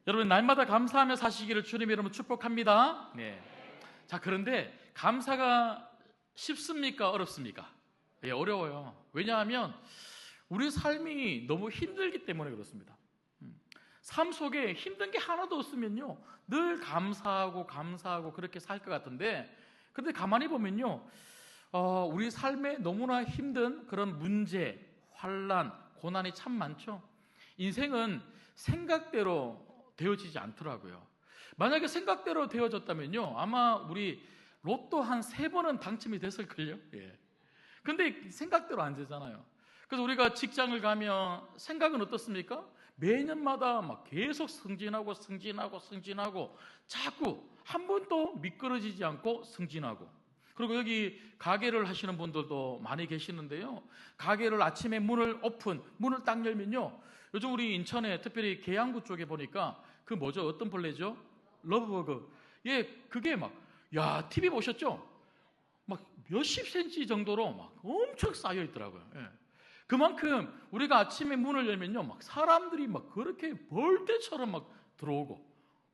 여러분, 날마다 감사하며 사시기를 주님 이름으로 축복합니다. 네. 자, 그런데 감사가 쉽습니까? 어렵습니까? 예, 어려워요. 왜냐하면 우리 삶이 너무 힘들기 때문에 그렇습니다. 삶 속에 힘든 게 하나도 없으면요, 늘 감사하고 그렇게 살 것 같은데, 근데 가만히 보면요, 우리 삶에 너무나 힘든 그런 문제, 환난, 고난이 참 많죠. 인생은 생각대로 되어지지 않더라고요. 만약에 생각대로 되어졌다면요, 아마 우리 로또 한 3번은 당첨이 됐을걸요. 예. 근데 생각대로 안 되잖아요. 그래서 우리가 직장을 가면 생각은 어떻습니까? 매년마다 막 계속 승진하고 자꾸 한 번도 미끄러지지 않고 승진하고. 그리고 여기 가게를 하시는 분들도 많이 계시는데요, 가게를 아침에 문을 딱 열면요, 요즘 우리 인천에 특별히 계양구 쪽에 보니까 그 뭐죠? 어떤 벌레죠? 러브버그. 예, 그게 막, 야, TV 보셨죠? 막 몇십 센치 정도로 막 엄청 쌓여 있더라고요. 예. 그만큼 우리가 아침에 문을 열면요, 막 사람들이 막 그렇게 벌떼처럼 막 들어오고,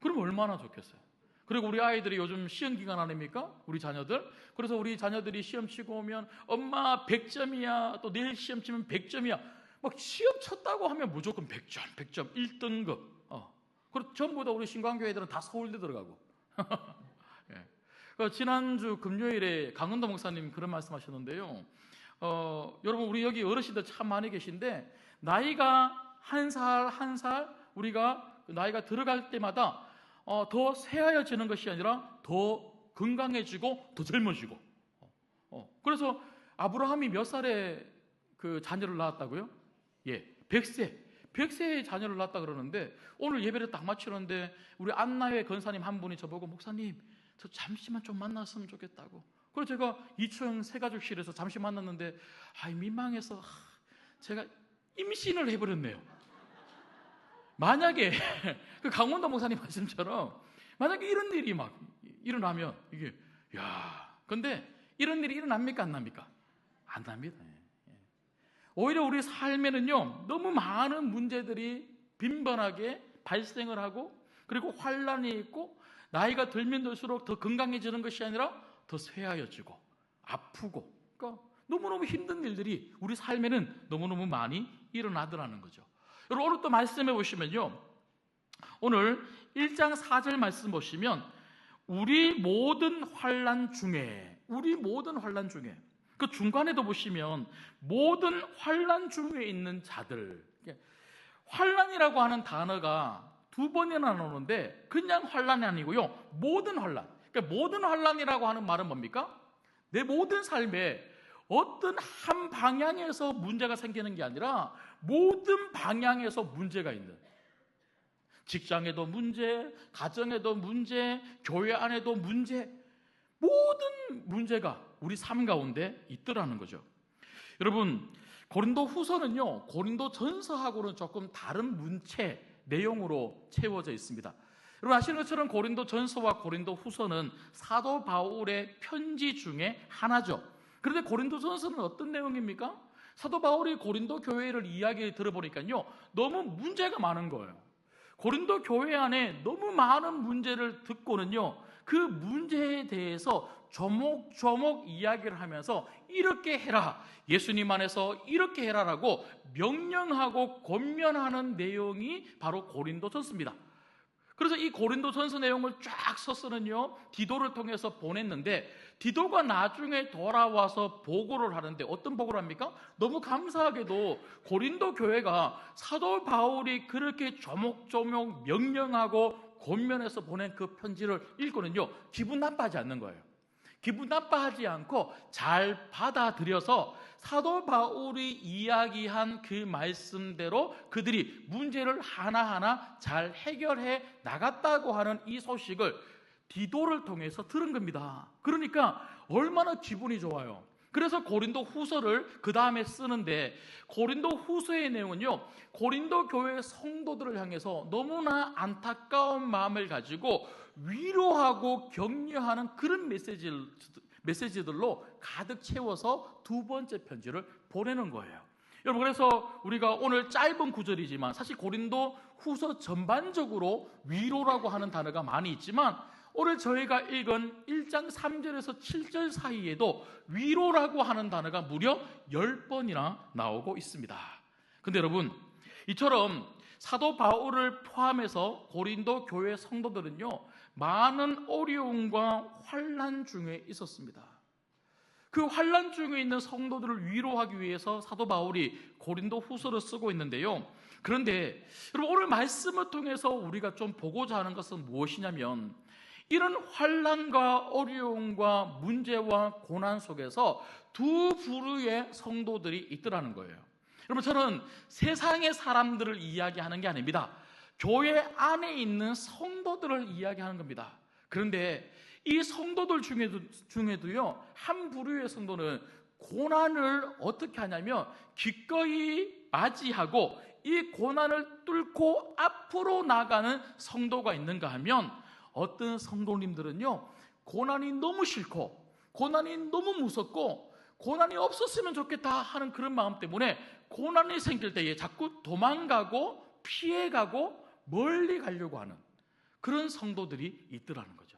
그러면 얼마나 좋겠어요. 그리고 우리 아이들이 요즘 시험 기간 아닙니까? 우리 자녀들. 그래서 우리 자녀들이 시험 치고 오면 엄마 100점이야, 또 내일 시험 치면 100점이야. 막 시험 쳤다고 하면 무조건 100점, 1등급. 그리고 전부 다 우리 신광교회 애들은 다 서울대 들어가고. 예. 지난주 금요일에 강은도 목사님 그런 말씀하셨는데요. 여러분, 우리 여기 어르신들 참 많이 계신데, 나이가 한 살 우리가 나이가 들어갈 때마다 더 새하얘지는 것이 아니라 더 건강해지고 더 젊어지고. 그래서 아브라함이 몇 살에 그 자녀를 낳았다고요? 예, 100세의 자녀를 낳았다 그러는데, 오늘 예배를 딱 마치는데 우리 안나회 권사님 한 분이 저보고, 목사님, 저 잠시만 좀 만났으면 좋겠다고. 그래서 제가 2층 새가족실에서 잠시 만났는데, 민망해서 제가 임신을 해버렸네요. 만약에 그 강원도 목사님 말씀처럼 만약에 이런 일이 막 일어나면 이게, 근데 이런 일이 일어납니까? 안 납니까? 안 납니다. 오히려 우리 삶에는요, 너무 많은 문제들이 빈번하게 발생을 하고, 그리고 환난이 있고, 나이가 들면 들수록 더 건강해지는 것이 아니라 더 쇠하여지고 아프고, 그러니까 너무너무 힘든 일들이 우리 삶에는 너무너무 많이 일어나더라는 거죠. 여러분, 오늘 또 말씀해 보시면요, 오늘 1장 4절 말씀 보시면 우리 모든 환난 중에 그 중간에도 보시면 모든 환난 중에 있는 자들, 환난이라고 하는 단어가 2번이나 나오는데 그냥 환난이 아니고요, 모든 환난. 그러니까 모든 환난이라고 하는 말은 뭡니까? 내 모든 삶에 어떤 한 방향에서 문제가 생기는 게 아니라 모든 방향에서 문제가 있는, 직장에도 문제, 가정에도 문제, 교회 안에도 문제, 모든 문제가 우리 삶 가운데 있더라는 거죠. 여러분, 고린도 후서는요, 고린도 전서하고는 조금 다른 문체, 내용으로 채워져 있습니다. 여러분 아시는 것처럼 고린도 전서와 고린도 후서는 사도 바울의 편지 중에 하나죠. 그런데 고린도 전서는 어떤 내용입니까? 사도 바울이 고린도 교회를 이야기 들어보니까요, 너무 문제가 많은 거예요. 고린도 교회 안에 너무 많은 문제를 듣고는요, 그 문제에 대해서 조목조목 이야기를 하면서 이렇게 해라, 예수님 안에서 이렇게 해라라고 명령하고 권면하는 내용이 바로 고린도전서입니다. 그래서 이 고린도전서 내용을 쫙 서서는요, 디도를 통해서 보냈는데, 디도가 나중에 돌아와서 보고를 하는데 어떤 보고를 합니까? 너무 감사하게도 고린도 교회가 사도 바울이 그렇게 조목조목 명령하고 권면해서 보낸 그 편지를 읽고는요, 기분 나빠하지 않는 거예요. 기분 나빠하지 않고 잘 받아들여서 사도 바울이 이야기한 그 말씀대로 그들이 문제를 하나하나 잘 해결해 나갔다고 하는 이 소식을 디도를 통해서 들은 겁니다. 그러니까 얼마나 기분이 좋아요. 그래서 고린도 후서를 그 다음에 쓰는데, 고린도 후서의 내용은요, 고린도 교회 성도들을 향해서 너무나 안타까운 마음을 가지고 위로하고 격려하는 그런 메시지들로 가득 채워서 2번째 편지를 보내는 거예요. 여러분, 그래서 우리가 오늘 짧은 구절이지만 사실 고린도 후서 전반적으로 위로라고 하는 단어가 많이 있지만 오늘 저희가 읽은 1장 3절에서 7절 사이에도 위로라고 하는 단어가 무려 10번이나 나오고 있습니다. 근데 여러분, 이처럼 사도 바울을 포함해서 고린도 교회 성도들은요, 많은 어려움과 환난 중에 있었습니다. 그 환난 중에 있는 성도들을 위로하기 위해서 사도 바울이 고린도 후서를 쓰고 있는데요. 그런데 여러분, 오늘 말씀을 통해서 우리가 좀 보고자 하는 것은 무엇이냐면, 이런 환난과 어려움과 문제와 고난 속에서 두 부류의 성도들이 있더라는 거예요. 여러분, 저는 세상의 사람들을 이야기하는 게 아닙니다. 교회 안에 있는 성도들을 이야기하는 겁니다. 그런데 이 성도들 중에도요, 한 부류의 성도는 고난을 어떻게 하냐면 기꺼이 맞이하고 이 고난을 뚫고 앞으로 나가는 성도가 있는가 하면, 어떤 성도님들은요, 고난이 너무 싫고 고난이 너무 무섭고 고난이 없었으면 좋겠다 하는 그런 마음 때문에 고난이 생길 때에 자꾸 도망가고 피해가고 멀리 가려고 하는 그런 성도들이 있더라는 거죠.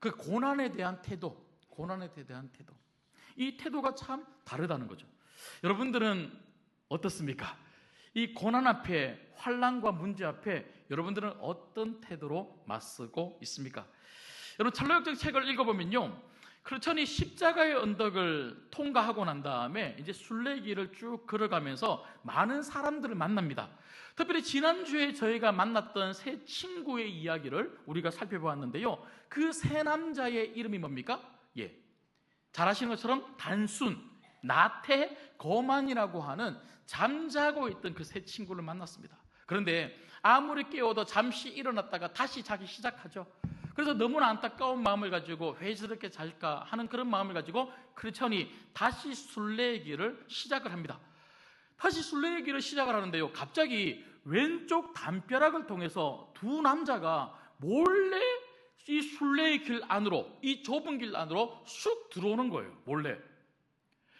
그 고난에 대한 태도, 이 태도가 참 다르다는 거죠. 여러분들은 어떻습니까? 이 고난 앞에, 환난과 문제 앞에 여러분들은 어떤 태도로 맞서고 있습니까? 여러분, 철로역정 책을 읽어보면요, 크리스천이 십자가의 언덕을 통과하고 난 다음에 이제 순례길을 쭉 걸어가면서 많은 사람들을 만납니다. 특별히 지난주에 저희가 만났던 세 친구의 이야기를 우리가 살펴보았는데요, 그 세 남자의 이름이 뭡니까? 잘 아시는 것처럼 단순, 나태, 거만이라고 하는 잠자고 있던 그 세 친구를 만났습니다. 그런데 아무리 깨워도 잠시 일어났다가 다시 자기 시작하죠. 그래서 너무나 안타까운 마음을 가지고 왜 저렇게 잘까 하는 그런 마음을 가지고 크리스천이 다시 순례의 길을 시작을 합니다. 다시 순례의 길을 시작을 하는데요, 갑자기 왼쪽 담벼락을 통해서 두 남자가 몰래 이 순례의 길 안으로, 이 좁은 길 안으로 쑥 들어오는 거예요. 몰래.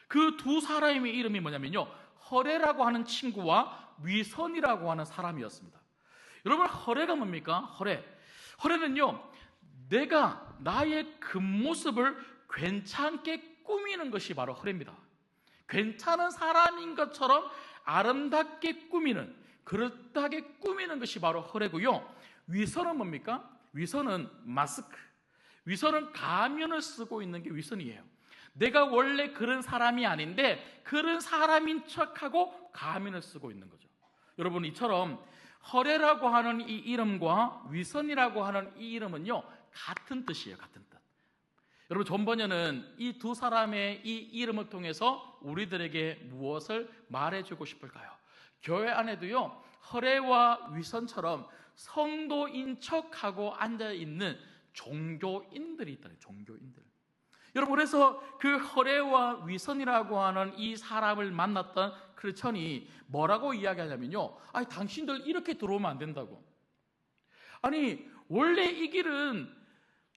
그 두 사람의 이름이 뭐냐면요, 허레라고 하는 친구와 위선이라고 하는 사람이었습니다. 여러분, 허레가 뭡니까? 허레는요, 내가 나의 겉모습을 괜찮게 꾸미는 것이 바로 허레입니다. 괜찮은 사람인 것처럼 아름답게 꾸미는, 그럴듯하게 꾸미는 것이 바로 허레고요. 위선은 뭡니까? 위선은 마스크, 위선은 가면을 쓰고 있는 게 위선이에요. 내가 원래 그런 사람이 아닌데 그런 사람인 척하고 가면을 쓰고 있는 거죠. 여러분, 이처럼 허레라고 하는 이 이름과 위선이라고 하는 이 이름은요, 같은 뜻이에요. 같은 뜻. 여러분, 존 번연은 이 두 사람의 이 이름을 통해서 우리들에게 무엇을 말해주고 싶을까요? 교회 안에도요, 허레와 위선처럼 성도인 척하고 앉아있는 종교인들이 있다는, 종교인들. 여러분, 그래서 그 허레와 위선이라고 하는 이 사람을 만났던 크리스천이 뭐라고 이야기하냐면요, 아니, 당신들 이렇게 들어오면 안 된다고. 아니, 원래 이 길은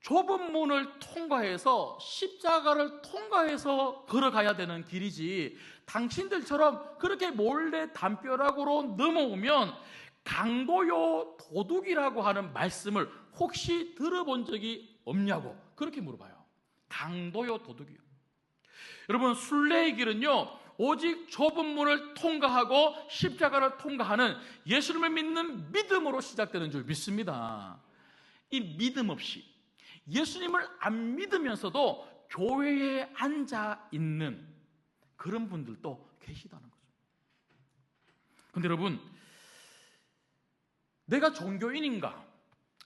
좁은 문을 통과해서 십자가를 통과해서 걸어가야 되는 길이지, 당신들처럼 그렇게 몰래 담벼락으로 넘어오면 강도요 도둑이라고 하는 말씀을 혹시 들어본 적이 없냐고 그렇게 물어봐요. 강도요 도둑이요. 여러분, 순례의 길은요, 오직 좁은 문을 통과하고 십자가를 통과하는 예수님을 믿는 믿음으로 시작되는 줄 믿습니다. 이 믿음 없이, 예수님을 안 믿으면서도 교회에 앉아 있는 그런 분들도 계시다는 거죠. 그런데 여러분, 내가 종교인인가?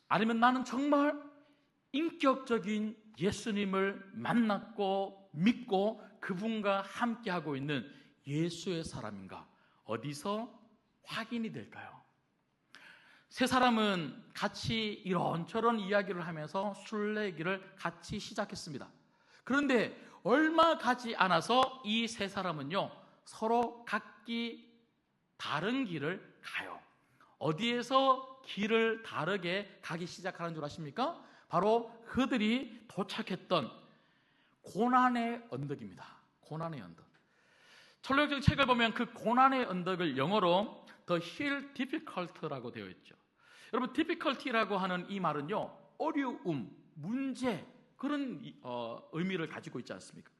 아니면 나는 정말 인격적인 예수님을 만났고 믿고 그분과 함께하고 있는 예수의 사람인가? 어디서 확인이 될까요? 세 사람은 같이 이런저런 이야기를 하면서 순례길을 같이 시작했습니다. 그런데 얼마 가지 않아서 이 세 사람은요, 서로 각기 다른 길을 가요. 어디에서 길을 다르게 가기 시작하는 줄 아십니까? 바로 그들이 도착했던 고난의 언덕입니다. 고난의 언덕. 철학적 책을 보면 그 고난의 언덕을 영어로 The Hill Difficult라고 되어 있죠. 여러분, difficulty라고 하는 이 말은요, 어려움, 문제, 그런 의미를 가지고 있지 않습니까?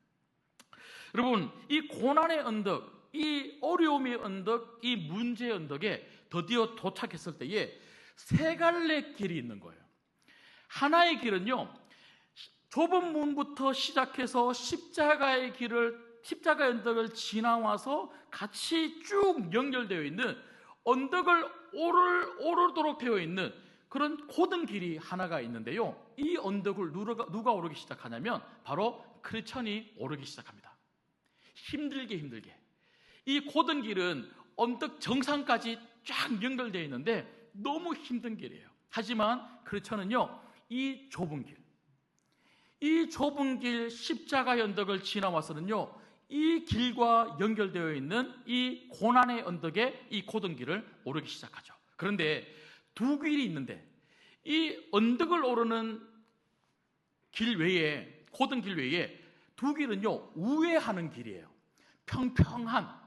여러분, 이 고난의 언덕, 이 어려움의 언덕, 이 문제의 언덕에 드디어 도착했을 때에 세 갈래 길이 있는 거예요. 하나의 길은요, 좁은 문부터 시작해서 십자가의 언덕을 지나와서 같이 쭉 연결되어 있는, 언덕을 오르도록 되어 있는 그런 고든 길이 하나가 있는데요, 이 언덕을 누가 오르기 시작하냐면 바로 크리스천이 오르기 시작합니다. 힘들게. 이 고든 길은 언덕 정상까지 쫙 연결되어 있는데 너무 힘든 길이에요. 하지만 크리스천은요, 이 좁은 길 십자가의 언덕을 지나와서는요, 이 길과 연결되어 있는 이 고난의 언덕에 이 고든 길을 오르기 시작하죠. 그런데 두 길이 있는데, 이 언덕을 오르는 길 외에, 고든 길 외에 두 길은요, 우회하는 길이에요. 평평한.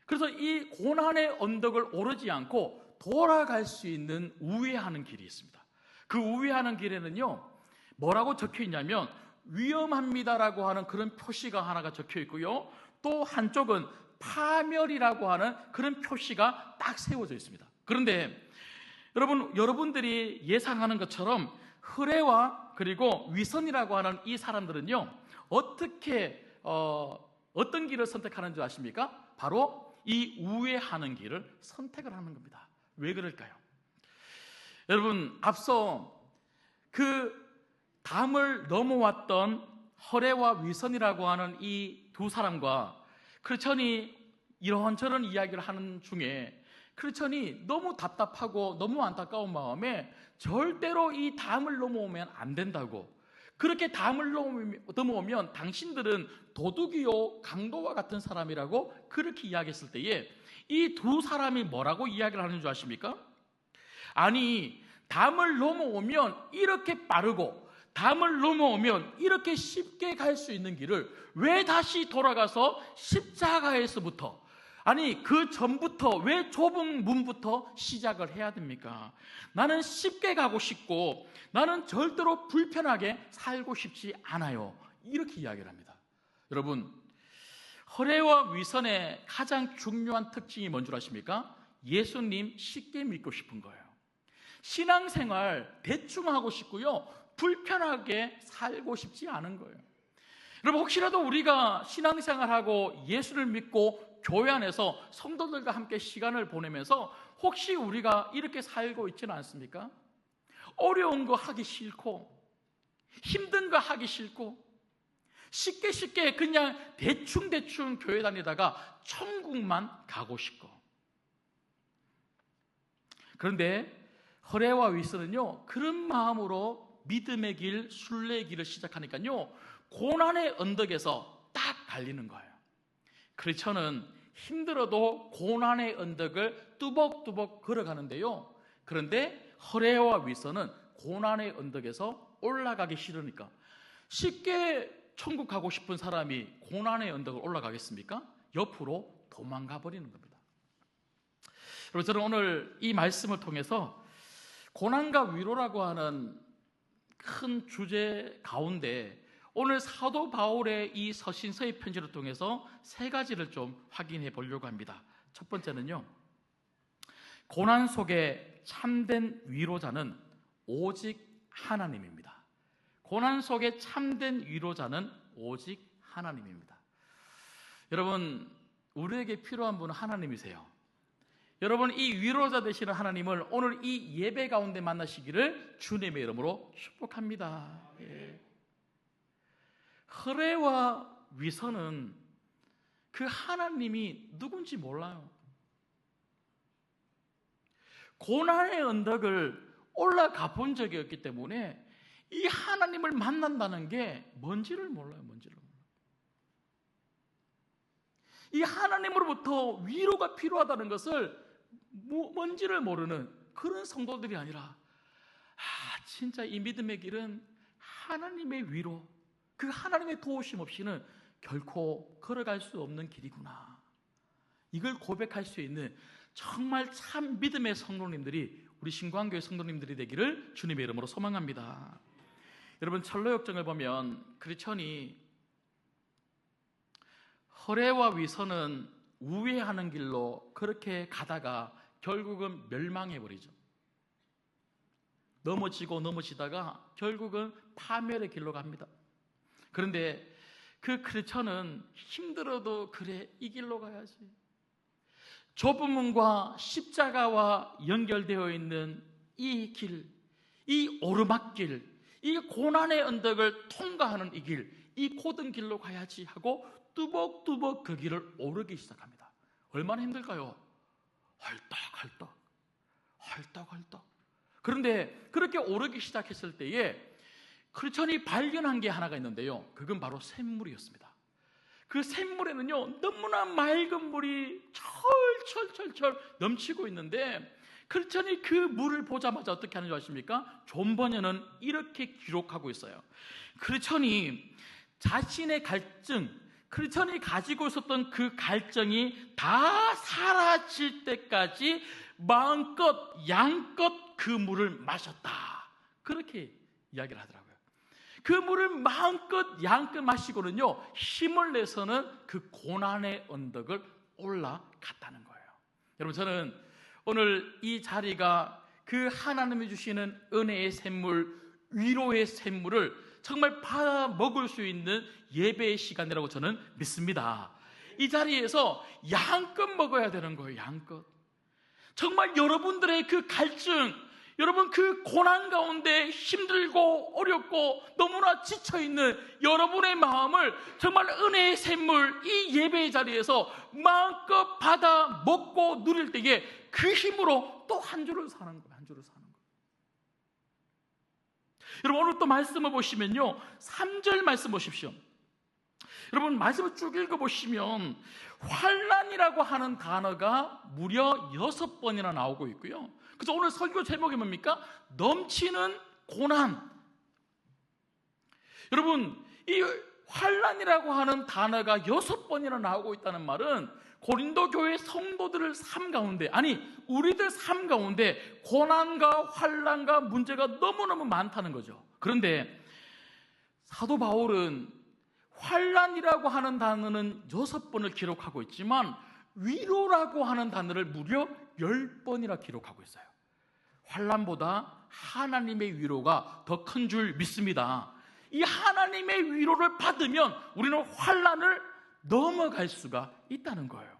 그래서 이 고난의 언덕을 오르지 않고 돌아갈 수 있는 우회하는 길이 있습니다. 그 우회하는 길에는요, 뭐라고 적혀 있냐면 위험합니다라고 하는 그런 표시가 하나가 적혀 있고요, 또 한쪽은 파멸이라고 하는 그런 표시가 딱 세워져 있습니다. 그런데 여러분들이 예상하는 것처럼 흐레와 그리고 위선이라고 하는 이 사람들은요, 어떤 길을 선택하는 줄 아십니까? 바로 이 우회하는 길을 선택을 하는 겁니다. 왜 그럴까요? 여러분, 앞서 그 담을 넘어왔던 허레와 위선이라고 하는 이 두 사람과 크리스천이 이런저런 이야기를 하는 중에, 크리스천이 너무 답답하고 너무 안타까운 마음에 절대로 이 담을 넘어오면 안 된다고, 그렇게 담을 넘어오면 당신들은 도둑이요 강도와 같은 사람이라고 그렇게 이야기했을 때에 이 두 사람이 뭐라고 이야기를 하는 줄 아십니까? 아니, 담을 넘어오면 이렇게 빠르고 담을 넘어오면 이렇게 쉽게 갈 수 있는 길을 왜 다시 돌아가서 십자가에서부터, 아니 그 전부터 왜 좁은 문부터 시작을 해야 됩니까? 나는 쉽게 가고 싶고 나는 절대로 불편하게 살고 싶지 않아요. 이렇게 이야기를 합니다. 여러분, 허례와 위선의 가장 중요한 특징이 뭔 줄 아십니까? 예수님 쉽게 믿고 싶은 거예요. 신앙생활 대충 하고 싶고요, 불편하게 살고 싶지 않은 거예요. 여러분, 혹시라도 우리가 신앙생활하고 예수를 믿고 교회 안에서 성도들과 함께 시간을 보내면서 혹시 우리가 이렇게 살고 있지는 않습니까? 어려운 거 하기 싫고 힘든 거 하기 싫고 쉽게 그냥 대충 교회 다니다가 천국만 가고 싶고. 그런데 허례와 위선은요, 그런 마음으로 믿음의 길, 순례의 길을 시작하니까요, 고난의 언덕에서 딱 갈리는 거예요. 크리스천은 힘들어도 고난의 언덕을 뚜벅뚜벅 걸어가는데요, 그런데 허례와 위선은 고난의 언덕에서 올라가기 싫으니까, 쉽게 천국 가고 싶은 사람이 고난의 언덕을 올라가겠습니까? 옆으로 도망가 버리는 겁니다. 여러분, 저는 오늘 이 말씀을 통해서 고난과 위로라고 하는 큰 주제 가운데 오늘 사도 바울의 이 서신서의 편지를 통해서 세 가지를 좀 확인해 보려고 합니다. 첫 번째는요, 고난 속에 참된 위로자는 오직 하나님입니다. 고난 속에 참된 위로자는 오직 하나님입니다. 여러분, 우리에게 필요한 분은 하나님이세요. 여러분, 이 위로자 되시는 하나님을 오늘 이 예배 가운데 만나시기를 주님의 이름으로 축복합니다. 예. 허례와 위선은 그 하나님이 누군지 몰라요. 고난의 언덕을 올라가 본 적이 없기 때문에 이 하나님을 만난다는 게 뭔지를 몰라요. 이 하나님으로부터 위로가 필요하다는 것을 뭔지를 모르는 그런 성도들이 아니라, 진짜 이 믿음의 길은 하나님의 위로, 그 하나님의 도우심 없이는 결코 걸어갈 수 없는 길이구나. 이걸 고백할 수 있는 정말 참 믿음의 성도님들이, 우리 신광교회 성도님들이 되기를 주님의 이름으로 소망합니다. 여러분, 철로역정을 보면 크리스천이 허례와 위선은 우회하는 길로 그렇게 가다가 결국은 멸망해버리죠. 넘어지다가 결국은 파멸의 길로 갑니다. 그런데 그 크리스천은 힘들어도 그래, 이 길로 가야지. 좁은 문과 십자가와 연결되어 있는 이 길, 이 오르막길, 이 고난의 언덕을 통과하는 이 길, 이 고든 길로 가야지 하고 뚜벅뚜벅 그 길을 오르기 시작합니다. 얼마나 힘들까요? 헐떡헐떡. 그런데 그렇게 오르기 시작했을 때에 크리스천이 발견한 게 하나가 있는데요, 그건 바로 샘물이었습니다. 그 샘물에는요 너무나 맑은 물이 철철철철 넘치고 있는데, 크리스천이 그 물을 보자마자 어떻게 하는 줄 아십니까? 존 버녀는 이렇게 기록하고 있어요. 크리스천이 자신의 갈증, 크리스천이 가지고 있었던 그 갈증이 다 사라질 때까지 마음껏 양껏 그 물을 마셨다, 그렇게 이야기를 하더라고요. 그 물을 마음껏 양껏 마시고는요 힘을 내서는 그 고난의 언덕을 올라갔다는 거예요. 여러분, 저는 오늘 이 자리가 그 하나님이 주시는 은혜의 샘물, 위로의 샘물을 정말 받아 먹을 수 있는 예배의 시간이라고 저는 믿습니다. 이 자리에서 양껏 먹어야 되는 거예요. 양껏. 정말 여러분들의 그 갈증, 여러분 그 고난 가운데 힘들고 어렵고 너무나 지쳐있는 여러분의 마음을 정말 은혜의 샘물, 이 예배의 자리에서 마음껏 받아 먹고 누릴 때에 그 힘으로 또 한 주를 사는 거예요. 한 주를 사는 거예요. 여러분, 오늘 또 말씀을 보시면요 3절 말씀 보십시오. 여러분, 말씀을 쭉 읽어보시면 환난이라고 하는 단어가 무려 6번이나 나오고 있고요. 그래서 오늘 설교 제목이 뭡니까? 넘치는 고난. 여러분, 이 환난이라고 하는 단어가 6번이나 나오고 있다는 말은 고린도 교회 성도들의 삶 가운데, 아니 우리들 삶 가운데 고난과 환난과 문제가 너무너무 많다는 거죠. 그런데 사도 바울은 환난이라고 하는 단어는 6번을 기록하고 있지만 위로라고 하는 단어를 무려 10번이나 기록하고 있어요. 환난보다 하나님의 위로가 더 큰 줄 믿습니다. 이 하나님의 위로를 받으면 우리는 환난을 넘어갈 수가 있다는 거예요.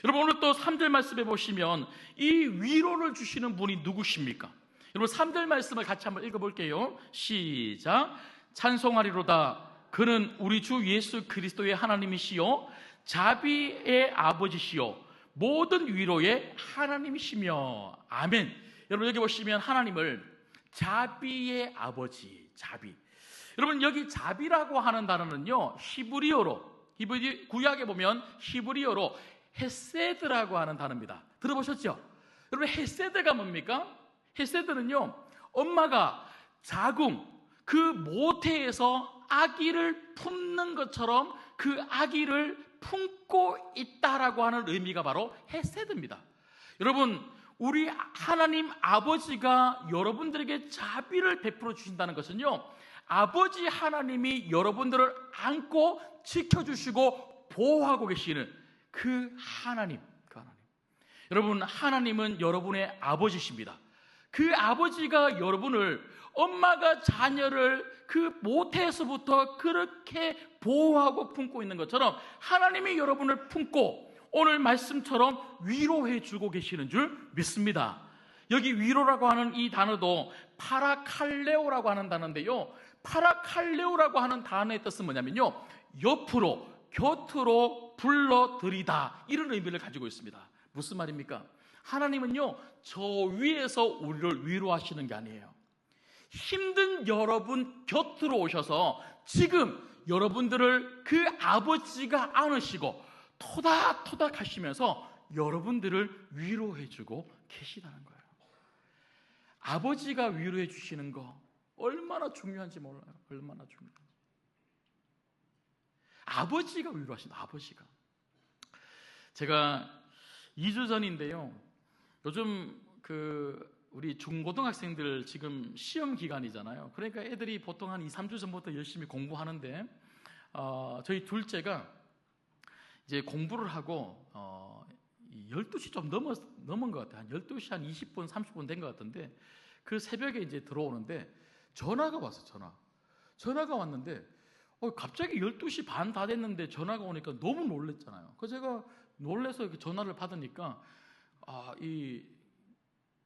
여러분, 오늘 또 3절 말씀에 보시면 이 위로를 주시는 분이 누구십니까? 여러분, 3절 말씀을 같이 한번 읽어볼게요. 시작. 찬송하리로다. 그는 우리 주 예수 그리스도의 하나님이시요 자비의 아버지시요 모든 위로의 하나님이시며. 아멘. 여러분, 여기 보시면 하나님을 자비의 아버지, 자비. 여러분, 여기 자비라고 하는 단어는요 히브리어로, 구약에 보면 히브리어로 헤세드라고 하는 단어입니다. 들어보셨죠? 여러분, 헤세드가 뭡니까? 헤세드는요 엄마가 자궁, 그 모태에서 아기를 품는 것처럼 그 아기를 품고 있다라고 하는 의미가 바로 헤세드입니다. 여러분, 우리 하나님 아버지가 여러분들에게 자비를 베풀어 주신다는 것은요 아버지 하나님이 여러분들을 안고 지켜주시고 보호하고 계시는 그 하나님, 여러분, 하나님은 여러분의 아버지십니다. 그 아버지가 여러분을, 엄마가 자녀를 그 모태에서부터 그렇게 보호하고 품고 있는 것처럼 하나님이 여러분을 품고 오늘 말씀처럼 위로해 주고 계시는 줄 믿습니다. 여기 위로라고 하는 이 단어도 파라칼레오라고 하는 단어인데요, 파라칼레오라고 하는 단어의 뜻은 뭐냐면요 옆으로, 곁으로 불러들이다, 이런 의미를 가지고 있습니다. 무슨 말입니까? 하나님은요 저 위에서 우리를 위로하시는 게 아니에요. 힘든 여러분 곁으로 오셔서 지금 여러분들을 그 아버지가 안으시고 토닥토닥 하시면서 여러분들을 위로해주고 계시다는 거예요. 아버지가 위로해 주시는 거 얼마나 중요한지 몰라요. 얼마나 중요한지. 아버지가 위로하신다. 아버지가. 제가 2주 전인데요, 요즘 우리 중고등학생들 지금 시험 기간이잖아요. 그러니까 애들이 보통 한 2, 3주 전부터 열심히 공부하는데, 저희 둘째가 이제 공부를 하고 12시 좀 넘은 것 같아요. 한 12시 한 20분, 30분 된 것 같은데, 그 새벽에 이제 들어오는데 전화가 왔어요. 전화가 왔는데 갑자기 12시 반 다 됐는데 전화가 오니까 너무 놀랬잖아요. 그래서 제가 놀래서 이렇게 전화를 받으니까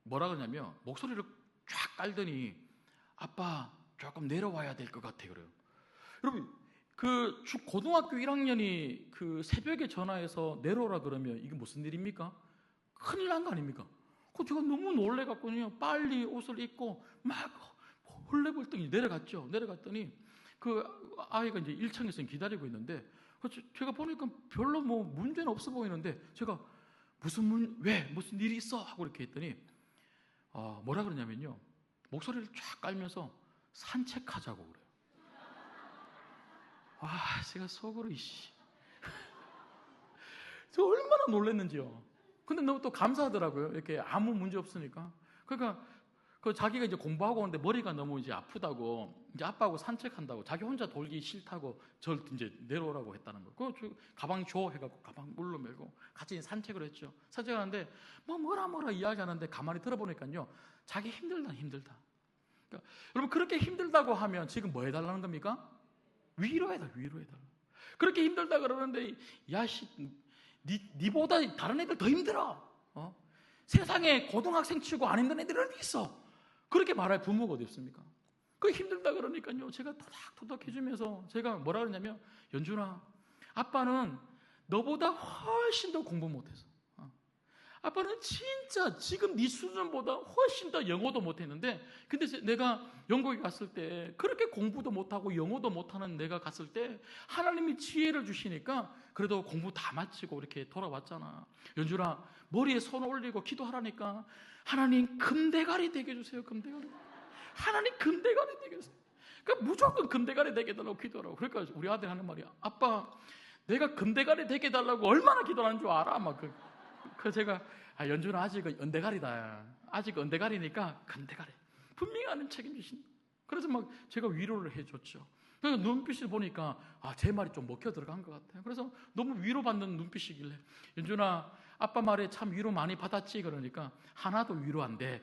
뭐라 그러냐면 목소리를 쫙 깔더니 아빠 조금 내려와야 될 것 같아요. 그래요. 여러분, 고등학교 1학년이 그 새벽에 전화해서 내려오라 그러면 이게 무슨 일입니까? 큰일 난 거 아닙니까? 제가 너무 놀래갖고요, 빨리 옷을 입고 막 헐레벌떡 내려갔죠. 내려갔더니 그 아이가 이제 1층에서 기다리고 있는데, 제가 보니까 별로 뭐 문제는 없어 보이는데, 제가 무슨 일이 있어? 하고 이렇게 했더니 뭐라 그러냐면요, 목소리를 쫙 깔면서 산책하자고 그래요. 제가 속으로 저 얼마나 놀랐는지요. 근데 너무 또 감사하더라고요. 이렇게 아무 문제 없으니까. 그러니까 자기가 이제 공부하고 오는데 머리가 너무 이제 아프다고, 이제 아빠하고 산책한다고, 자기 혼자 돌기 싫다고 절 이제 내려오라고 했다는 거예요. 가방 줘 해갖고 가방 물로 메고 같이 산책을 했죠. 산책하는데 뭐라 이야기하는데 가만히 들어보니까요, 자기 힘들다. 그러니까 여러분, 그렇게 힘들다고 하면 지금 뭐 해달라는 겁니까? 위로해달라. 그렇게 힘들다 그러는데, 니보다 다른 애들 더 힘들어. 세상에 고등학생 치고 안 힘든 애들이 어디 있어? 그렇게 말할 부모가 어디 없습니까? 힘들다 그러니까요, 제가 토닥토닥 해주면서 제가 뭐라 그러냐면, 연준아, 아빠는 너보다 훨씬 더 공부 못해서, 아빠는 진짜 지금 네 수준보다 훨씬 더 영어도 못했는데, 근데 내가 영국에 갔을 때 그렇게 공부도 못하고 영어도 못하는 내가 갔을 때 하나님이 지혜를 주시니까 그래도 공부 다 마치고 이렇게 돌아왔잖아. 연준아, 머리에 손 올리고 기도하라니까, 하나님 금대가리 되게 해주세요. 하나님 금대가리 되게 해주세요. 그러니까 무조건 금대가리 되게 해달라고 기도하라고. 그러니까 우리 아들 하는 말이야, 아빠 내가 금대가리 되게 해달라고 얼마나 기도하는 줄 알아? 제가 연준아, 아직 언대가리다. 아직 언대가리니까 금대가리 분명히 하나님 책임지신다. 그래서 제가 위로를 해줬죠. 그래서 눈빛을 보니까 제 말이 좀 먹혀 들어간 것 같아요. 그래서 너무 위로받는 눈빛이길래, 연준아, 아빠 말에 참 위로 많이 받았지. 그러니까 하나도 위로 안 돼.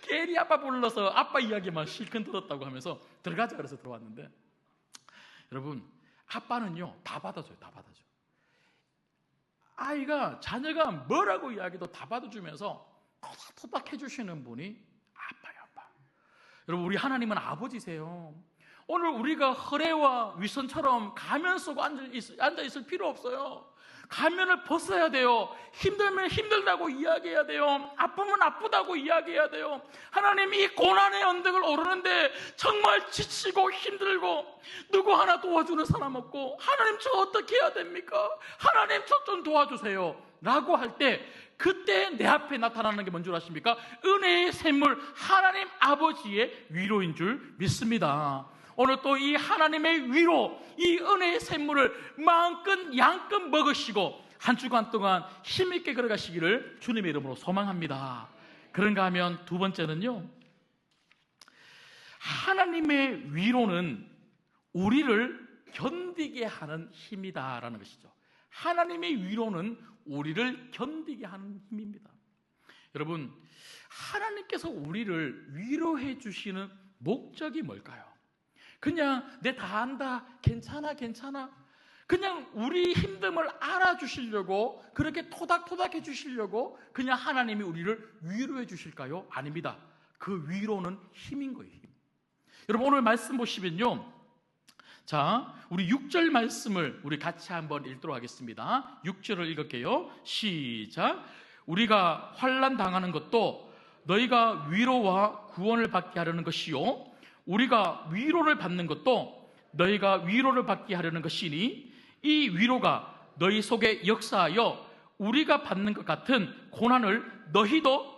괜히 아빠 불러서 아빠 이야기만 실컷 들었다고 하면서 들어가자 그래서 들어왔는데, 여러분, 아빠는요 다 받아줘요. 자녀가 뭐라고 이야기도 다 받아주면서 토닥토닥 해주시는 분이 아빠예요. 아빠. 여러분, 우리 하나님은 아버지세요. 오늘 우리가 허례와 위선처럼 가면 쓰고 앉아있을 필요 없어요. 가면을 벗어야 돼요. 힘들면 힘들다고 이야기해야 돼요. 아프면 아프다고 이야기해야 돼요. 하나님, 이 고난의 언덕을 오르는데 정말 지치고 힘들고 누구 하나 도와주는 사람 없고, 하나님 저 어떻게 해야 됩니까? 하나님 저 좀 도와주세요 라고 할 때, 그때 내 앞에 나타나는 게 뭔 줄 아십니까? 은혜의 샘물, 하나님 아버지의 위로인 줄 믿습니다. 오늘 또 이 하나님의 위로, 이 은혜의 샘물을 마음껏 양껏 먹으시고 한 주간 동안 힘있게 걸어가시기를 주님의 이름으로 소망합니다. 그런가 하면 두 번째는요, 하나님의 위로는 우리를 견디게 하는 힘이다라는 것이죠. 하나님의 위로는 우리를 견디게 하는 힘입니다. 여러분, 하나님께서 우리를 위로해 주시는 목적이 뭘까요? 그냥 내 다 안다, 괜찮아 그냥 우리 힘듦을 알아주시려고, 그렇게 토닥토닥 해주시려고 그냥 하나님이 우리를 위로해 주실까요? 아닙니다. 그 위로는 힘인 거예요. 힘. 여러분, 오늘 말씀 보시면요, 자, 우리 6절 말씀을 우리 같이 한번 읽도록 하겠습니다. 6절을 읽을게요. 시작. 우리가 환난 당하는 것도 너희가 위로와 구원을 받게 하려는 것이요, 우리가 위로를 받는 것도 너희가 위로를 받게 하려는 것이니, 이 위로가 너희 속에 역사하여 우리가 받는 것 같은 고난을 너희도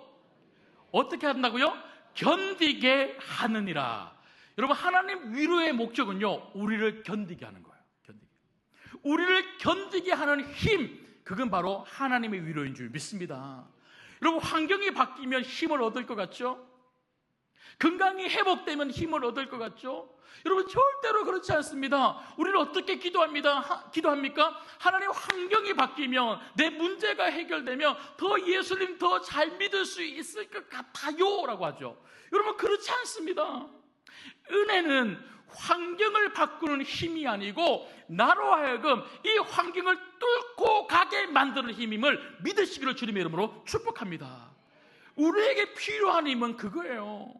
어떻게 한다고요? 견디게 하느니라. 여러분, 하나님 위로의 목적은요, 우리를 견디게 하는 거예요. 우리를 견디게 하는 힘, 그건 바로 하나님의 위로인 줄 믿습니다. 여러분, 환경이 바뀌면 힘을 얻을 것 같죠? 건강이 회복되면 힘을 얻을 것 같죠? 여러분, 절대로 그렇지 않습니다. 우리는 어떻게 기도합니까? 하나님, 환경이 바뀌면, 내 문제가 해결되면 더 예수님 더 잘 믿을 수 있을 것 같아요 라고 하죠. 여러분, 그렇지 않습니다. 은혜는 환경을 바꾸는 힘이 아니고 나로 하여금 이 환경을 뚫고 가게 만드는 힘임을 믿으시기를 주님의 이름으로 축복합니다. 우리에게 필요한 힘은 그거예요.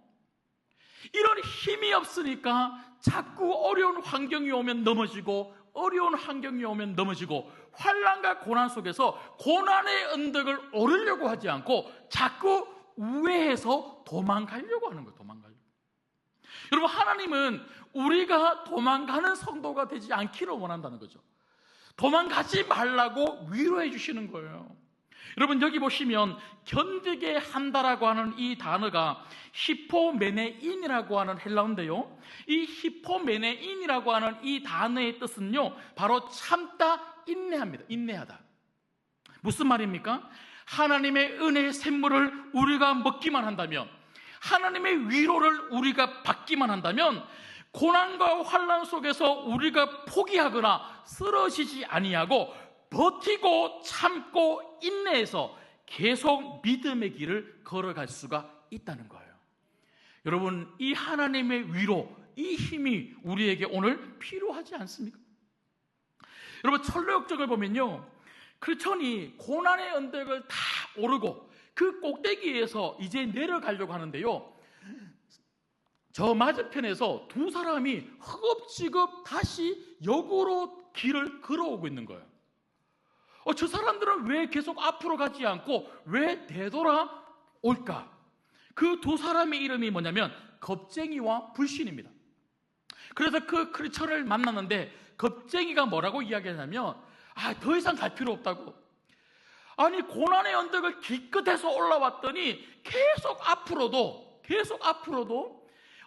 이런 힘이 없으니까 자꾸 어려운 환경이 오면 넘어지고, 어려운 환경이 오면 넘어지고, 환난과 고난 속에서 고난의 언덕을 오르려고 하지 않고 자꾸 우회해서 도망가려고 하는 거예요. 여러분, 하나님은 우리가 도망가는 성도가 되지 않기를 원한다는 거죠. 도망가지 말라고 위로해 주시는 거예요. 여러분, 여기 보시면 견디게 한다라고 하는 이 단어가 히포메네인이라고 하는 헬라어인데요, 이 히포메네인이라고 하는 이 단어의 뜻은요, 바로 참다, 인내합니다. 인내하다. 무슨 말입니까? 하나님의 은혜의 샘물을 우리가 먹기만 한다면, 하나님의 위로를 우리가 받기만 한다면, 고난과 환난 속에서 우리가 포기하거나 쓰러지지 아니하고 버티고 참고 인내해서 계속 믿음의 길을 걸어갈 수가 있다는 거예요. 여러분, 이 하나님의 위로, 이 힘이 우리에게 오늘 필요하지 않습니까? 여러분, 철로역정을 보면요, 크리스천이 고난의 언덕을 다 오르고 그 꼭대기에서 이제 내려가려고 하는데요, 저 맞은편에서 두 사람이 허겁지겁 다시 역으로 길을 걸어오고 있는 거예요. 저 사람들은 왜 계속 앞으로 가지 않고 왜 되돌아올까? 그 두 사람의 이름이 뭐냐면 겁쟁이와 불신입니다. 그래서 그 크리스천을 만났는데 겁쟁이가 뭐라고 이야기하냐면, 더 이상 갈 필요 없다고. 아니, 고난의 언덕을 기껏해서 올라왔더니 계속 앞으로도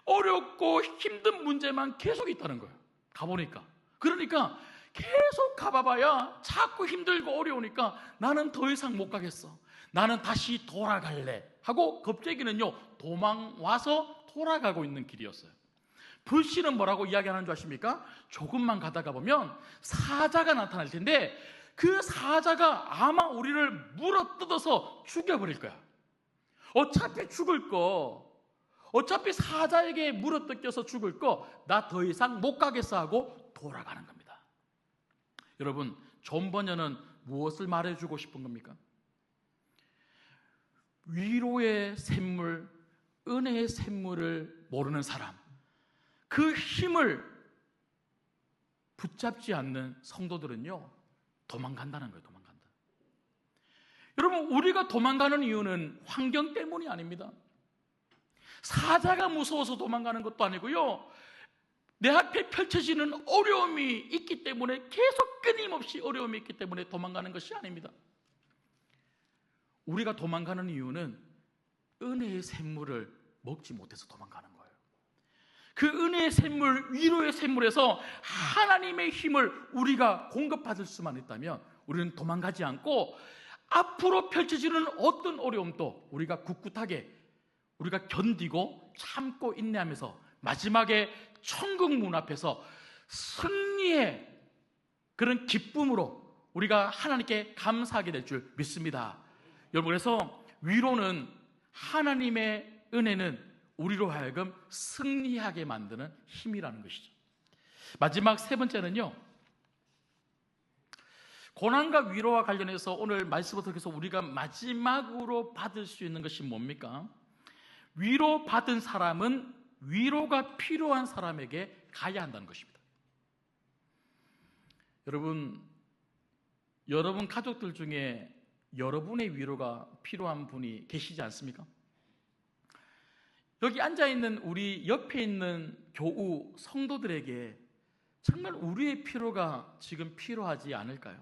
어렵고 힘든 문제만 계속 있다는 거예요. 가보니까. 그러니까 계속 가봐봐야 자꾸 힘들고 어려우니까 나는 더 이상 못 가겠어. 나는 다시 돌아갈래 하고 겁쟁이는요, 도망와서 돌아가고 있는 길이었어요. 불신은 뭐라고 이야기하는 줄 아십니까? 조금만 가다가 보면 사자가 나타날 텐데 그 사자가 아마 우리를 물어뜯어서 죽여버릴 거야. 어차피 죽을 거, 어차피 사자에게 물어뜯겨서 죽을 거, 나 더 이상 못 가겠어 하고 돌아가는 겁니다. 여러분, 존 버녀는 무엇을 말해주고 싶은 겁니까? 위로의 샘물, 은혜의 샘물을 모르는 사람, 그 힘을 붙잡지 않는 성도들은요, 도망간다는 거예요. 도망간다. 여러분, 우리가 도망가는 이유는 환경 때문이 아닙니다. 사자가 무서워서 도망가는 것도 아니고요, 내 앞에 펼쳐지는 어려움이 있기 때문에, 계속 끊임없이 어려움이 있기 때문에 도망가는 것이 아닙니다. 우리가 도망가는 이유는 은혜의 샘물을 먹지 못해서 도망가는 거예요. 그 은혜의 샘물, 위로의 샘물에서 하나님의 힘을 우리가 공급받을 수만 있다면 우리는 도망가지 않고 앞으로 펼쳐지는 어떤 어려움도 우리가 굳굳하게 우리가 견디고 참고 인내하면서 마지막에 천국 문 앞에서 승리의 그런 기쁨으로 우리가 하나님께 감사하게 될 줄 믿습니다. 여러분, 그래서 위로는, 하나님의 은혜는 우리로 하여금 승리하게 만드는 힘이라는 것이죠. 마지막 세 번째는요, 고난과 위로와 관련해서 오늘 말씀을 통해서 우리가 마지막으로 받을 수 있는 것이 뭡니까? 위로받은 사람은 위로가 필요한 사람에게 가야 한다는 것입니다. 여러분 가족들 중에 여러분의 위로가 필요한 분이 계시지 않습니까? 여기 앉아있는 우리 옆에 있는 교우 성도들에게 정말 우리의 피로가 지금 필요하지 않을까요?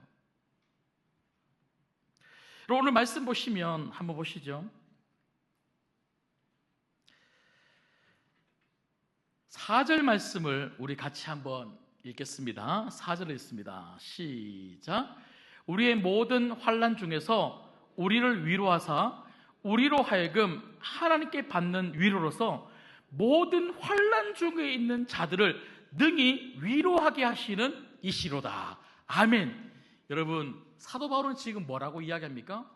오늘 말씀 보시면 한번 보시죠. 4절 말씀을 우리 같이 한번 읽겠습니다. 4절 읽습니다. 시작. 우리의 모든 환난 중에서 우리를 위로하사 우리로 하여금 하나님께 받는 위로로서 모든 환난 중에 있는 자들을 능히 위로하게 하시는 이시로다. 아멘. 여러분, 사도 바울은 지금 뭐라고 이야기합니까?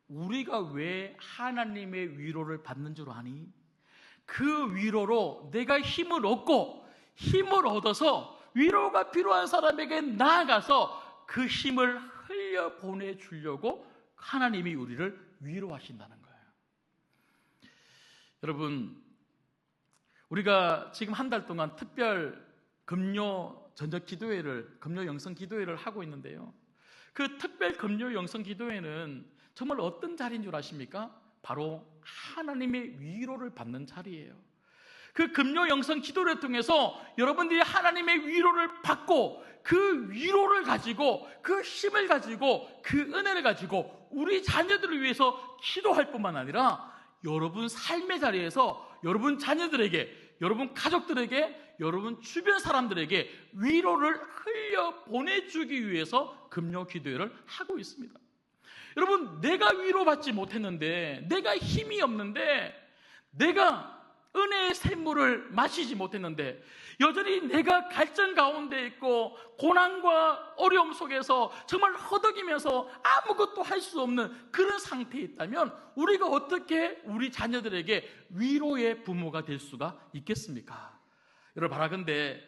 우리가 왜 하나님의 위로를 받는 줄 아니? 그 위로로 내가 힘을 얻고 힘을 얻어서 위로가 필요한 사람에게 나아가서 그 힘을 흘려 보내주려고 하나님이 우리를 위로하신다는 거예요. 여러분, 우리가 지금 한 달 동안 특별 금요 전적 기도회를, 금요 영성 기도회를 하고 있는데요, 그 특별 금요 영성 기도회는 정말 어떤 자리인 줄 아십니까? 바로 하나님의 위로를 받는 자리예요. 그 금요 영성 기도를 통해서 여러분들이 하나님의 위로를 받고 그 위로를 가지고 그 힘을 가지고 그 은혜를 가지고 우리 자녀들을 위해서 기도할 뿐만 아니라 여러분 삶의 자리에서 여러분 자녀들에게, 여러분 가족들에게, 여러분 주변 사람들에게 위로를 흘려 보내주기 위해서 금요 기도회를 하고 있습니다. 여러분, 내가 위로받지 못했는데, 내가 힘이 없는데, 내가 은혜의 샘물을 마시지 못했는데, 여전히 내가 갈증 가운데 있고 고난과 어려움 속에서 정말 허덕이면서 아무것도 할 수 없는 그런 상태에 있다면 우리가 어떻게 우리 자녀들에게 위로의 부모가 될 수가 있겠습니까? 여러분, 바라건대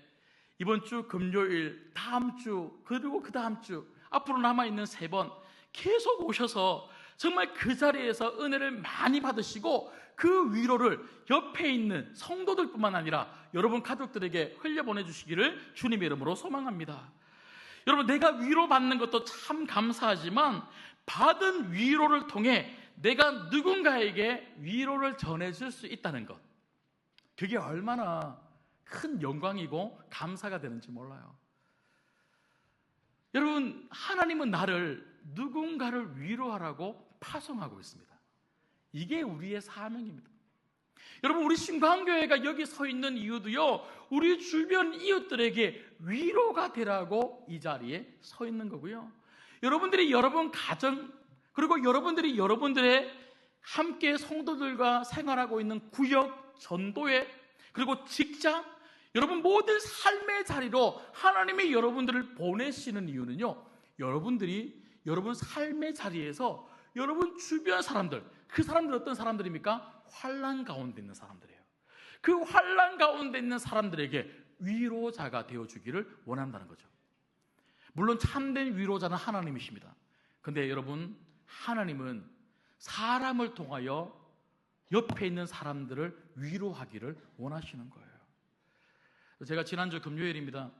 이번 주 금요일, 다음 주, 그리고 그 다음 주 앞으로 남아있는 3번 계속 오셔서 정말 그 자리에서 은혜를 많이 받으시고 그 위로를 옆에 있는 성도들뿐만 아니라 여러분 가족들에게 흘려보내주시기를 주님의 이름으로 소망합니다. 여러분, 내가 위로받는 것도 참 감사하지만 받은 위로를 통해 내가 누군가에게 위로를 전해줄 수 있다는 것, 그게 얼마나 큰 영광이고 감사가 되는지 몰라요. 여러분, 하나님은 나를 누군가를 위로하라고 파송하고 있습니다. 이게 우리의 사명입니다. 여러분, 우리 신광교회가 여기 서 있는 이유도요, 우리 주변 이웃들에게 위로가 되라고 이 자리에 서 있는 거고요, 여러분들이 여러분 가정, 그리고 여러분들이 여러분들의 함께 성도들과 생활하고 있는 구역, 전도회, 그리고 직장, 여러분 모든 삶의 자리로 하나님이 여러분들을 보내시는 이유는요, 여러분들이 여러분 삶의 자리에서 여러분 주변 사람들, 그 사람들 어떤 사람들입니까? 환난 가운데 있는 사람들이에요. 그 환난 가운데 있는 사람들에게 위로자가 되어주기를 원한다는 거죠. 물론 참된 위로자는 하나님이십니다. 그런데 여러분, 하나님은 사람을 통하여 옆에 있는 사람들을 위로하기를 원하시는 거예요. 제가 지난주 금요일입니다.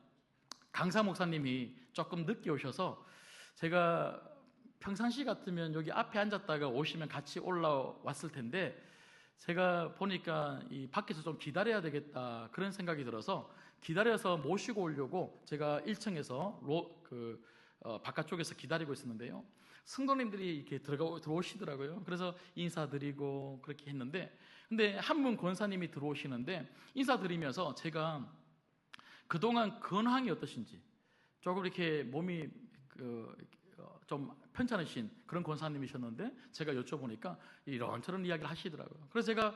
강사 목사님이 조금 늦게 오셔서 제가 평상시 같으면 여기 앞에 앉았다가 오시면 같이 올라왔을 텐데, 제가 보니까 이 밖에서 좀 기다려야 되겠다 그런 생각이 들어서 기다려서 모시고 오려고 제가 1층에서 바깥쪽에서 기다리고 있었는데요, 성도님들이 이렇게 들어오시더라고요. 그래서 인사드리고 그렇게 했는데, 근데 한 분 권사님이 들어오시는데 인사드리면서 제가 그동안 건황이 어떠신지, 조금 이렇게 몸이 좀 편찮으신 그런 권사님이셨는데 제가 여쭤보니까 이런저런 이야기를 하시더라고요. 그래서 제가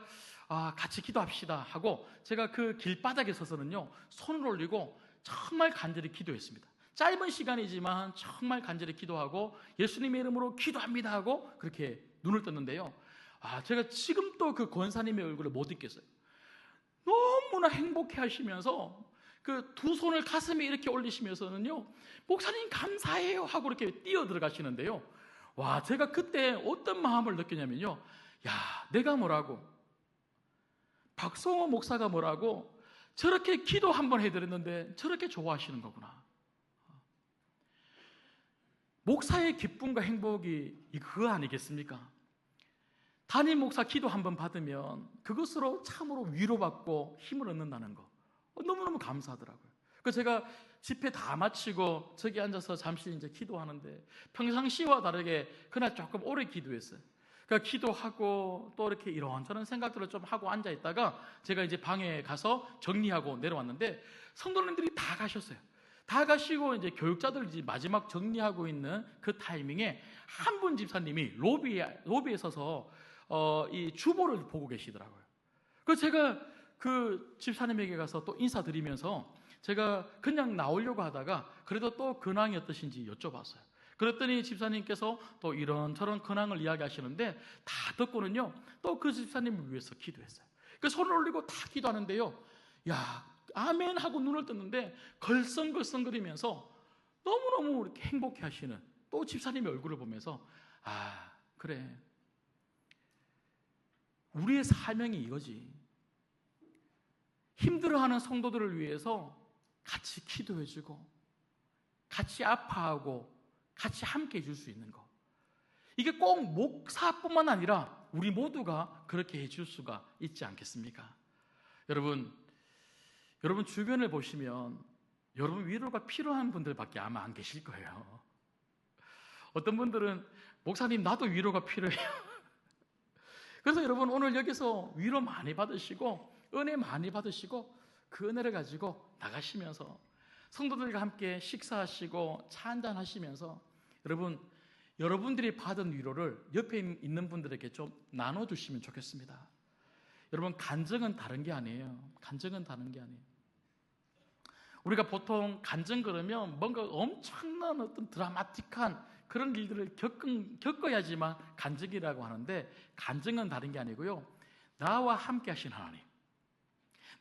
같이 기도합시다 하고 제가 그 길바닥에 서서는요, 손을 올리고 정말 간절히 기도했습니다. 짧은 시간이지만 정말 간절히 기도하고 예수님의 이름으로 기도합니다 하고 그렇게 눈을 떴는데요, 제가 지금도 그 권사님의 얼굴을 못 잊겠어요. 너무나 행복해 하시면서 그 두 손을 가슴에 이렇게 올리시면서는요, 목사님 감사해요 하고 이렇게 뛰어 들어가시는데요, 와, 제가 그때 어떤 마음을 느끼냐면요, 야, 내가 뭐라고, 박성호 목사가 뭐라고 저렇게 기도 한번 해드렸는데 저렇게 좋아하시는 거구나. 목사의 기쁨과 행복이 그거 아니겠습니까? 담임 목사 기도 한번 받으면 그것으로 참으로 위로받고 힘을 얻는다는 거, 너무너무 감사하더라고요. 그래서 제가 집회 다 마치고 저기 앉아서 잠시 이제 기도하는데 평상시와 다르게 그날 조금 오래 기도했어요. 그러니까 기도하고 또 이렇게 이런저런 생각들을 좀 하고 앉아 있다가 제가 이제 방에 가서 정리하고 내려왔는데 성도님들이 다 가셨어요. 다 가시고 이제 교육자들 이제 마지막 정리하고 있는 그 타이밍에 한 분 집사님이 로비에 서서 이 주보를 보고 계시더라고요. 그래서 제가 그 집사님에게 가서 또 인사드리면서 제가 그냥 나오려고 하다가 그래도 또 근황이 어떠신지 여쭤봤어요. 그랬더니 집사님께서 또 이런저런 근황을 이야기하시는데 다 듣고는요, 또 그 집사님을 위해서 기도했어요. 그 손을 올리고 다 기도하는데요, 야, 아멘 하고 눈을 떴는데 걸성걸성거리면서 너무너무 이렇게 행복해 하시는 또 집사님의 얼굴을 보면서, 아, 그래, 우리의 사명이 이거지. 힘들어하는 성도들을 위해서 같이 기도해주고 같이 아파하고 같이 함께 해줄 수 있는 거, 이게 꼭 목사뿐만 아니라 우리 모두가 그렇게 해줄 수가 있지 않겠습니까? 여러분 주변을 보시면 여러분 위로가 필요한 분들밖에 아마 안 계실 거예요. 어떤 분들은 목사님 나도 위로가 필요해요. 그래서 여러분 오늘 여기서 위로 많이 받으시고 은혜 많이 받으시고 그 은혜를 가지고 나가시면서 성도들과 함께 식사하시고 차 한잔 하시면서 여러분들이 받은 위로를 옆에 있는 분들에게 좀 나눠주시면 좋겠습니다. 여러분, 간증은 다른 게 아니에요. 간증은 다른 게 아니에요. 우리가 보통 간증 그러면 뭔가 엄청난 어떤 드라마틱한 그런 일들을 겪어야지만 간증이라고 하는데, 간증은 다른 게 아니고요, 나와 함께 하신 하나님,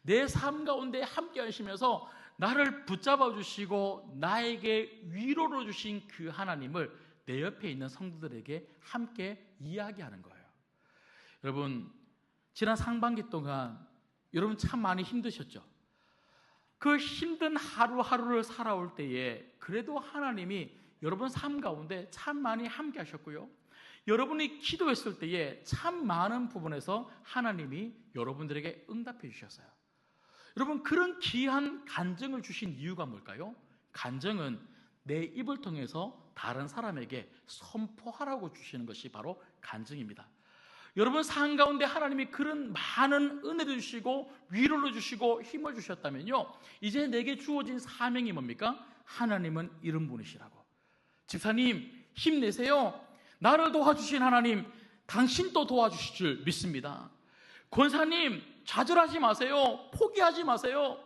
내 삶 가운데 함께 하시면서 나를 붙잡아 주시고 나에게 위로를 주신 그 하나님을 내 옆에 있는 성도들에게 함께 이야기하는 거예요. 여러분, 지난 상반기 동안 여러분 참 많이 힘드셨죠? 그 힘든 하루하루를 살아올 때에 그래도 하나님이 여러분 삶 가운데 참 많이 함께 하셨고요, 여러분이 기도했을 때에 참 많은 부분에서 하나님이 여러분들에게 응답해 주셨어요. 여러분, 그런 귀한 간증을 주신 이유가 뭘까요? 간증은 내 입을 통해서 다른 사람에게 선포하라고 주시는 것이 바로 간증입니다. 여러분 삶 가운데 하나님이 그런 많은 은혜를 주시고 위로를 주시고 힘을 주셨다면요, 이제 내게 주어진 사명이 뭡니까? 하나님은 이런 분이시라고. 집사님 힘내세요. 나를 도와주신 하나님, 당신도 도와주실 줄 믿습니다. 권사님 좌절하지 마세요. 포기하지 마세요.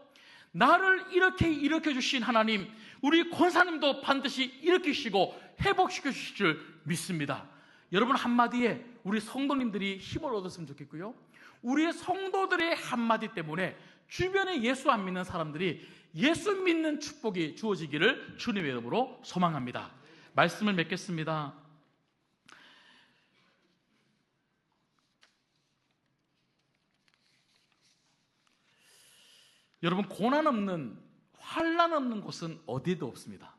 나를 이렇게 일으켜 주신 하나님, 우리 권사님도 반드시 일으키시고 회복시켜 주실 줄 믿습니다. 여러분 한마디에 우리 성도님들이 힘을 얻었으면 좋겠고요, 우리의 성도들의 한마디 때문에 주변에 예수 안 믿는 사람들이 예수 믿는 축복이 주어지기를 주님의 이름으로 소망합니다. 말씀을 맺겠습니다. 여러분, 고난 없는, 환난 없는 곳은 어디에도 없습니다.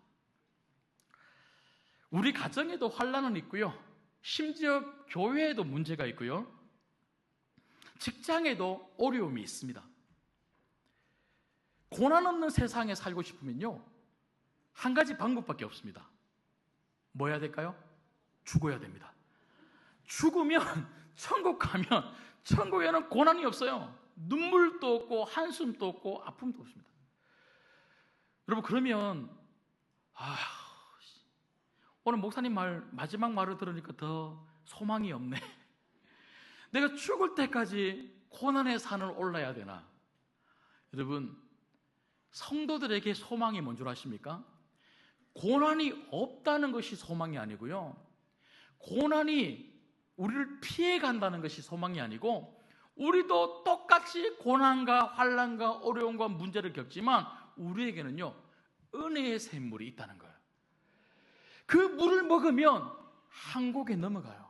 우리 가정에도 환난은 있고요, 심지어 교회에도 문제가 있고요, 직장에도 어려움이 있습니다. 고난 없는 세상에 살고 싶으면요, 한 가지 방법밖에 없습니다. 뭐 해야 될까요? 죽어야 됩니다. 죽으면, 천국 가면 천국에는 고난이 없어요. 눈물도 없고 한숨도 없고 아픔도 없습니다. 여러분, 그러면 오늘 목사님 마지막 말을 들으니까 더 소망이 없네. 내가 죽을 때까지 고난의 산을 올라야 되나? 여러분, 성도들에게 소망이 뭔 줄 아십니까? 고난이 없다는 것이 소망이 아니고요, 고난이 우리를 피해 간다는 것이 소망이 아니고, 우리도 똑같이 고난과 환난과 어려움과 문제를 겪지만 우리에게는요, 은혜의 샘물이 있다는 거예요. 그 물을 먹으면 한 고개 넘어가요.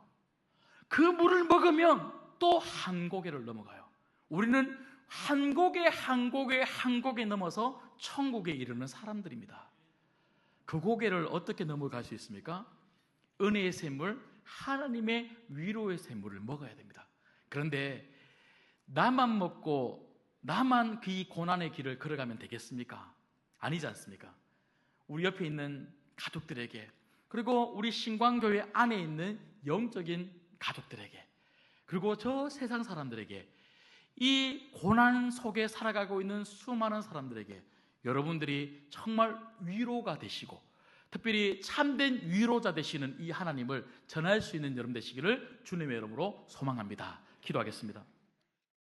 그 물을 먹으면 또 한 고개를 넘어가요. 우리는 한 고개 한 고개 한 고개 넘어서 천국에 이르는 사람들입니다. 그 고개를 어떻게 넘어갈 수 있습니까? 은혜의 샘물, 하나님의 위로의 샘물을 먹어야 됩니다. 그런데 나만 먹고 나만 그 고난의 길을 걸어가면 되겠습니까? 아니지 않습니까? 우리 옆에 있는 가족들에게, 그리고 우리 신광교회 안에 있는 영적인 가족들에게, 그리고 저 세상 사람들에게, 이 고난 속에 살아가고 있는 수많은 사람들에게 여러분들이 정말 위로가 되시고, 특별히 참된 위로자 되시는 이 하나님을 전할 수 있는 여러분 되시기를 주님의 이름으로 소망합니다. 기도하겠습니다.